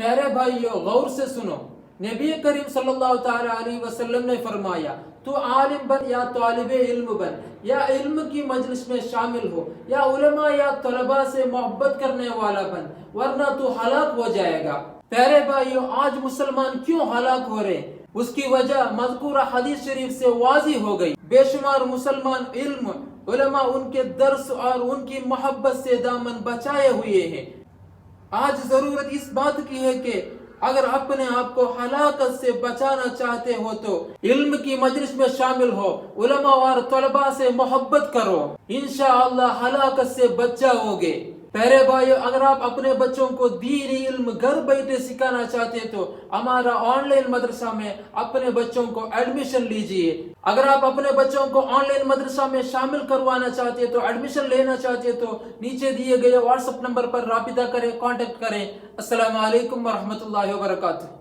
پیارے بھائیو غور سے سنو، نبی کریم صلی اللہ تعالیٰ علیہ وسلم نے فرمایا تو عالم بن یا طالب علم بن یا علم کی مجلس میں شامل ہو یا علماء یا طلباء سے محبت کرنے والا بن، ورنہ تو ہلاک ہو جائے گا۔ پیارے بھائیو آج مسلمان کیوں ہلاک ہو رہے؟ اس کی وجہ مذکورہ حدیث شریف سے واضح ہو گئی۔ بے شمار مسلمان علم، علماء ان کے درس اور ان کی محبت سے دامن بچائے ہوئے ہیں۔ آج ضرورت اس بات کی ہے کہ اگر اپنے آپ کو ہلاکت سے بچانا چاہتے ہو تو علم کی مجلس میں شامل ہو، علماء اور طلباء سے محبت کرو، انشاءاللہ ہلاکت سے بچ جاؤ گے۔ پیارے بھائیو اگر آپ اپنے بچوں کو دینی علم گھر بیٹھے سکھانا چاہتے تو ہمارا آن لائن مدرسہ میں اپنے بچوں کو ایڈمیشن لیجئے۔ اگر آپ اپنے بچوں کو آن لائن مدرسہ میں شامل کروانا چاہتے تو ایڈمیشن لینا چاہتے تو نیچے دیے گئے واٹس ایپ نمبر پر رابطہ کریں، کانٹیکٹ کریں۔ السلام علیکم ورحمۃ اللہ وبرکاتہ۔